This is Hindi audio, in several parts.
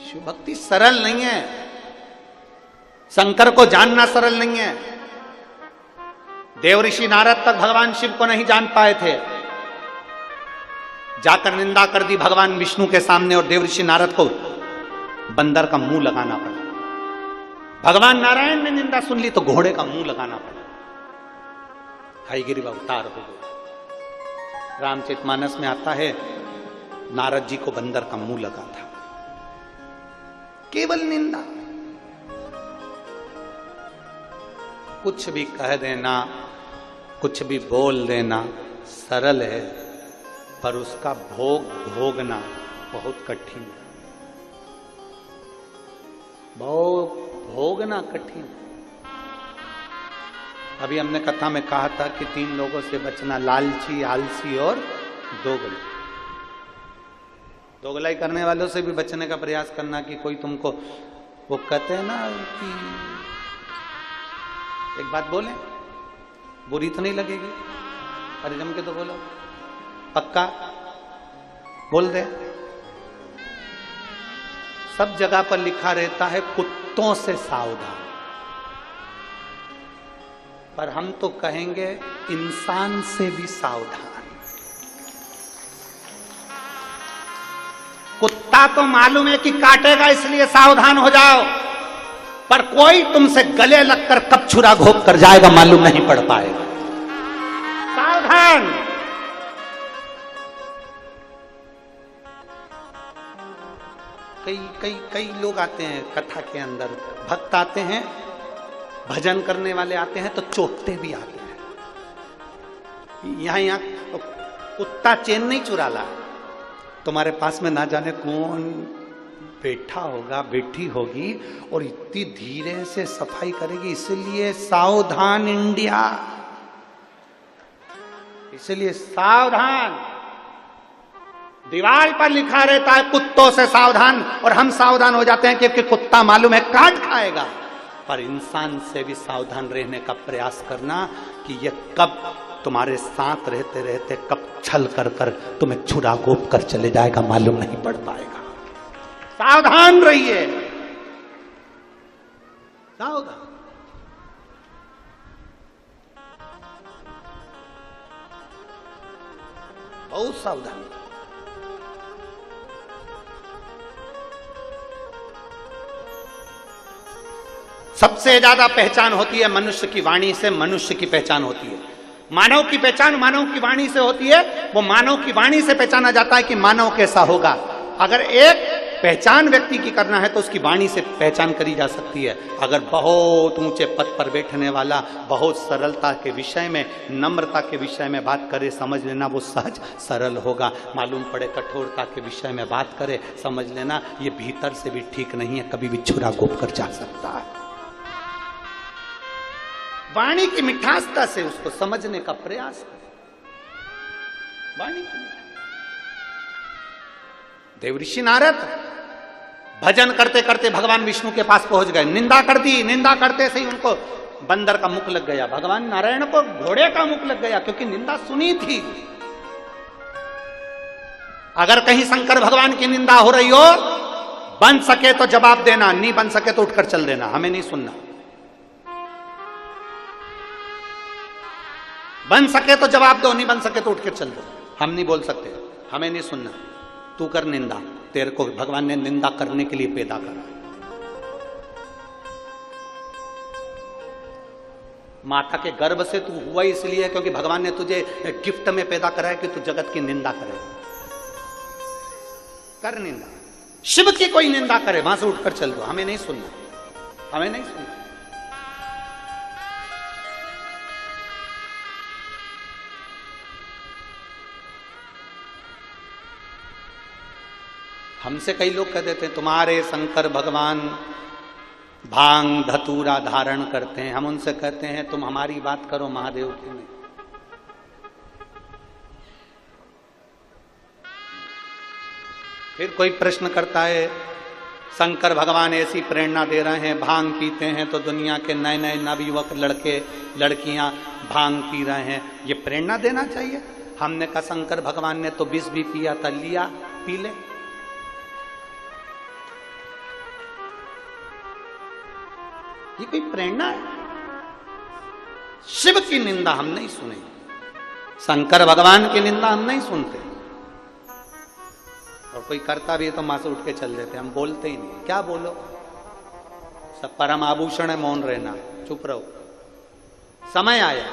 शिव भक्ति सरल नहीं है, शंकर को जानना सरल नहीं है। देवऋषि नारद तक भगवान शिव को नहीं जान पाए थे, जाकर निंदा कर दी भगवान विष्णु के सामने, और देवऋषि नारद को बंदर का मुंह लगाना पड़ा। भगवान नारायण ने निंदा सुन ली तो घोड़े का मुंह लगाना पड़ा। हयग्रीव अवतार हो गए। रामचरितमानस में आता है नारद जी को बंदर का मुंह लगा था, केवल निंदा। कुछ भी कह देना, कुछ भी बोल देना सरल है, पर उसका भोग भोगना बहुत कठिन है। भोगना कठिन। अभी हमने कथा में कहा था कि 3 लोगों से बचना, लालची, आलसी और दोगला। दोगलाई करने वालों से भी बचने का प्रयास करना, कि कोई तुमको, वो कहते हैं ना कि एक बात बोले बुरी तो नहीं लगेगी, अरे जम के तो बोलो, पक्का बोल दे। सब जगह पर लिखा रहता है कुत्तों से सावधान, पर हम तो कहेंगे इंसान से भी सावधान। कुत्ता तो मालूम है कि काटेगा, इसलिए सावधान हो जाओ, पर कोई तुमसे गले लगकर कब छुरा घोंप कर जाएगा मालूम नहीं पड़ पाएगा। सावधान। कई लोग आते हैं कथा के अंदर, भक्त आते हैं, भजन करने वाले आते हैं तो चोटते भी आते हैं। यहां कुत्ता चैन नहीं चुरा ला, तुम्हारे पास में ना जाने कौन बैठा होगा, बैठी होगी, और इतनी धीरे से सफाई करेगी। इसलिए सावधान इंडिया, इसलिए सावधान। दीवार पर लिखा रहता है कुत्तों से सावधान, और हम सावधान हो जाते हैं क्योंकि कुत्ता मालूम है काट खाएगा। पर इंसान से भी सावधान रहने का प्रयास करना कि ये कब तुम्हारे साथ रहते रहते कब छल कर कर तुम्हें छुरा घोंप कर चले जाएगा मालूम नहीं पड़ पाएगा। सावधान रहिए, सावधान। बहुत सावधान। सबसे ज्यादा पहचान होती है मनुष्य की वाणी से, मनुष्य की पहचान होती है। मानव की पहचान मानव की वाणी से होती है। वो मानव की वाणी से पहचाना जाता है कि मानव कैसा होगा। अगर एक पहचान व्यक्ति की करना है तो उसकी वाणी से पहचान करी जा सकती है। अगर बहुत ऊंचे पद पर बैठने वाला बहुत सरलता के विषय में, नम्रता के विषय में बात करे, समझ लेना वो सहज सरल होगा। मालूम पड़े कठोरता के विषय में बात करे, समझ लेना ये भीतर से भी ठीक नहीं है, कभी भी छुरा घोंप कर जा सकता है। वाणी की मिठासता से उसको समझने का प्रयास करें। वाणी की देवऋषि नारद भजन करते करते भगवान विष्णु के पास पहुंच गए, निंदा कर दी। निंदा करते से ही उनको बंदर का मुख लग गया, भगवान नारायण को घोड़े का मुख लग गया, क्योंकि निंदा सुनी थी। अगर कहीं शंकर भगवान की निंदा हो रही हो, बन सके तो जवाब देना, नहीं बन सके तो उठकर चल देना, हमें नहीं सुनना। बन सके तो जवाब दो, नहीं बन सके तो उठकर चल दो। हम नहीं बोल सकते, हमें नहीं सुनना। तू कर निंदा, तेरे को भगवान ने निंदा करने के लिए पैदा करा। माता के गर्भ से तू हुआ इसलिए क्योंकि भगवान ने तुझे गिफ्ट में पैदा करा है कि तू जगत की निंदा करे। कर निंदा। शिव की कोई निंदा करे, वहां से उठकर चल दो, हमें नहीं सुनना, हमें नहीं सुनना। हमसे कई लोग कह देते हैं तुम्हारे शंकर भगवान भांग धतूरा धारण करते हैं। हम उनसे कहते हैं तुम हमारी बात करो, महादेव की नहीं। फिर कोई प्रश्न करता है शंकर भगवान ऐसी प्रेरणा दे रहे हैं, भांग पीते हैं तो दुनिया के नए नए नवयुवक लड़के लड़कियां भांग पी रहे हैं, ये प्रेरणा देना चाहिए? हमने कहा शंकर भगवान ने तो विष भी पिया था, लिया पी ले। ये कोई प्रेरणा है? शिव की निंदा हम नहीं सुनेंगे, शंकर भगवान की निंदा हम नहीं सुनते, और कोई करता भी है तो मां से उठ के चल देते, हम बोलते ही नहीं। क्या बोलो, सब परम आभूषण है, मौन रहना, चुप रहो। समय आया,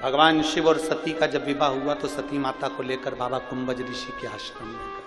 भगवान शिव और सती का जब विवाह हुआ तो सती माता को लेकर बाबा कुंभज ऋषि के आश्रम में गए।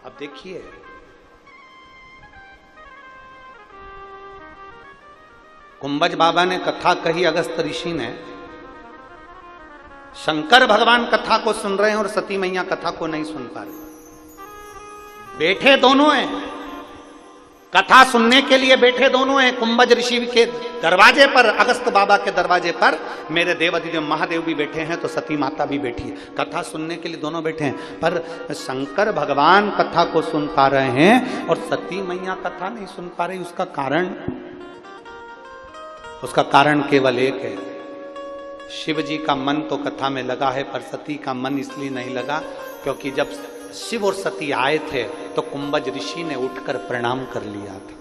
अब देखिए, कुंभज बाबा ने कथा कही, अगस्त ऋषि ने, शंकर भगवान कथा को सुन रहे हैं और सती मैया कथा को नहीं सुन पा रहे। बैठे दोनों हैं, कथा सुनने के लिए बैठे दोनों हैं। कुंभज ऋषि के दरवाजे पर, अगस्त बाबा के दरवाजे पर मेरे देवाधिदेव महादेव भी बैठे हैं, तो सती माता भी बैठी है, कथा सुनने के लिए दोनों बैठे हैं। पर शंकर भगवान कथा को सुन पा रहे हैं और सती मैया कथा नहीं सुन पा रही। उसका कारण केवल एक है, शिव जी का मन तो कथा में लगा है, पर सती का मन इसलिए नहीं लगा क्योंकि जब शिव और सती आए थे तो कुंभज ऋषि ने उठकर प्रणाम कर लिया था।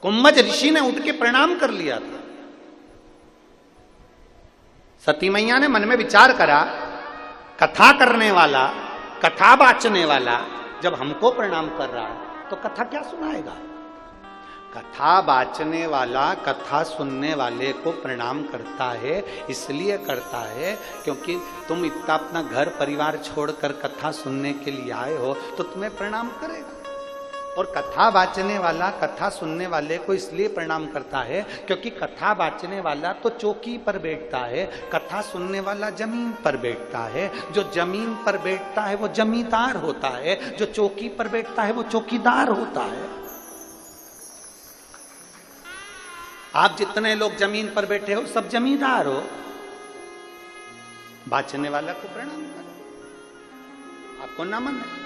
कुंभज ऋषि ने उठ के प्रणाम कर लिया था। सती मैया ने मन में विचार करा, कथा करने वाला, कथा वाचने वाला जब हमको प्रणाम कर रहा है तो कथा क्या सुनाएगा। कथा वाचने वाला कथा सुनने वाले को प्रणाम करता है, इसलिए करता है क्योंकि तुम इतना अपना घर परिवार छोड़कर कथा सुनने के लिए आए हो तो तुम्हें प्रणाम करेगा। और कथा वाचने वाला कथा सुनने वाले को इसलिए प्रणाम करता है क्योंकि कथा वाचने वाला तो चौकी पर बैठता है, कथा सुनने वाला जमीन पर बैठता है। जो जमीन पर बैठता है वो जमींदार होता है, जो चौकी पर बैठता है वो चौकीदार होता है। आप जितने लोग जमीन पर बैठे हो सब जमींदार हो। वाचने वाला को प्रणाम करो, आपको नमन है।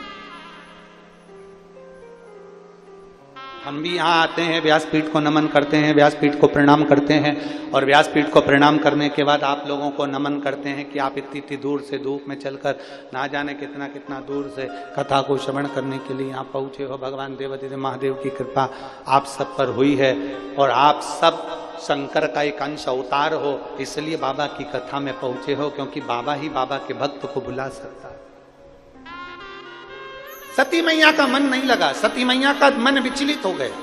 हम भी यहाँ आते हैं, व्यासपीठ को नमन करते हैं, व्यासपीठ को प्रणाम करते हैं, और व्यासपीठ को प्रणाम करने के बाद आप लोगों को नमन करते हैं कि आप इतनी दूर से धूप में चलकर ना जाने कितना कितना दूर से कथा को श्रवण करने के लिए यहाँ पहुँचे हो। भगवान देवाधिदेव महादेव की कृपा आप सब पर हुई है और आप सब शंकर का एक अंश अवतार हो, इसलिए बाबा की कथा में पहुँचे हो, क्योंकि बाबा ही बाबा के भक्त को बुला सकता है। सती मैया का मन नहीं लगा, सती मैया का मन विचलित हो गया।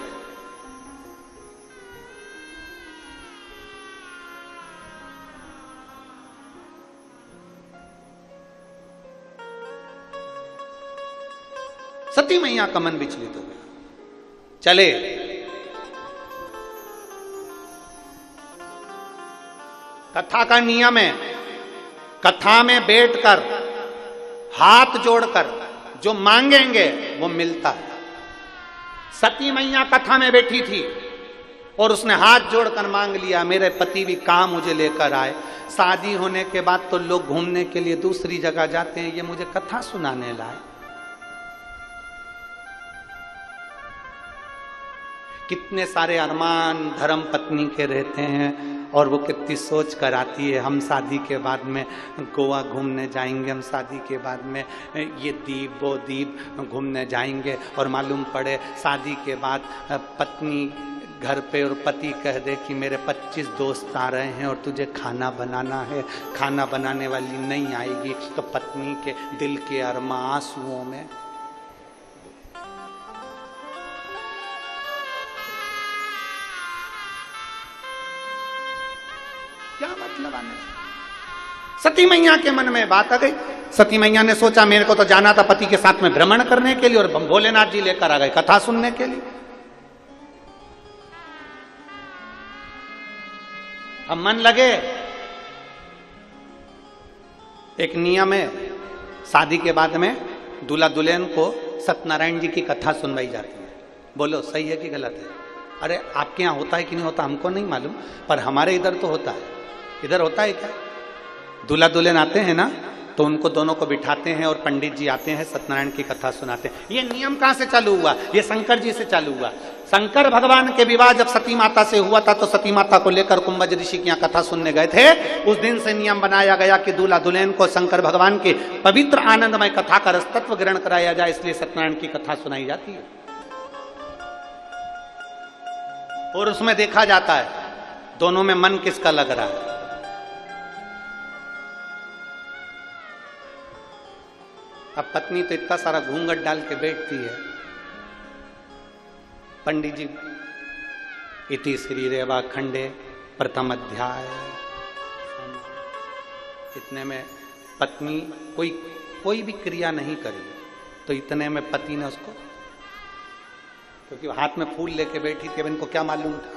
सती मैया का मन विचलित हो गया। चले कथा का नियम है, कथा में बैठकर हाथ जोड़कर जो मांगेंगे वो मिलता है। सती मैया कथा में बैठी थी और उसने हाथ जोड़कर मांग लिया, मेरे पति भी कहाँ मुझे लेकर आए। शादी होने के बाद तो लोग घूमने के लिए दूसरी जगह जाते हैं, ये मुझे कथा सुनाने लाए। कितने सारे अरमान धर्म पत्नी के रहते हैं और वो कितनी सोच कर आती है, हम शादी के बाद में गोवा घूमने जाएंगे, हम शादी के बाद में ये द्वीप वो द्वीप घूमने जाएंगे, और मालूम पड़े शादी के बाद पत्नी घर पे और पति कह दे कि मेरे 25 दोस्त आ रहे हैं और तुझे खाना बनाना है, खाना बनाने वाली नहीं आएगी, तो पत्नी के दिल के अरमा आंसुओं में। क्या मतलब आने? सती मैया के मन में बात आ गई। सती मैया ने सोचा मेरे को तो जाना था पति के साथ में भ्रमण करने के लिए, और भोलेनाथ जी लेकर आ गए कथा सुनने के लिए। अब मन लगे। एक नियम है, शादी के बाद में दूल्हा दुल्हन को सत्यनारायण जी की कथा सुनवाई जाती है। बोलो सही है कि गलत है? अरे आपके यहाँ होता है कि नहीं होता हमको नहीं मालूम, पर हमारे इधर तो होता है। इधर होता है क्या? दूल्हा दुल्हन आते हैं ना, तो उनको दोनों को बिठाते हैं और पंडित जी आते हैं, सत्यनारायण की कथा सुनाते हैं। ये नियम कहाँ से चालू हुआ? ये शंकर जी से चालू हुआ। शंकर भगवान के विवाह जब सती माता से हुआ था तो सती माता को लेकर कुंभज ऋषि की यहाँ कथा सुनने गए थे। उस दिन से नियम बनाया गया कि दूल्हा दुल्हन को शंकर भगवान के पवित्र आनंदमय कथा का रसतत्व ग्रहण कराया जाए, इसलिए सत्यनारायण की कथा सुनाई जाती है और उसमें देखा जाता है दोनों में मन किसका लग रहा है। अब पत्नी तो इतना सारा घूंघट डाल के बैठती है, पंडित जी इति श्री रेवा खंडे प्रथम अध्याय, इतने में पत्नी कोई भी क्रिया नहीं करी, तो इतने में पति ने उसको, क्योंकि हाथ में फूल लेके बैठी थी, अब इनको क्या मालूम था,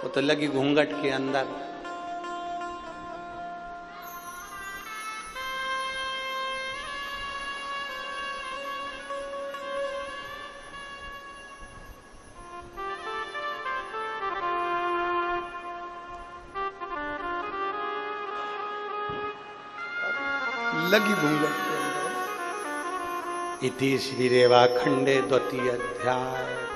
वो तो लगी घूंघट के अंदर। लगी घूंघट के अंदर। इति श्री रेवा खंडे द्वितीय अध्याय।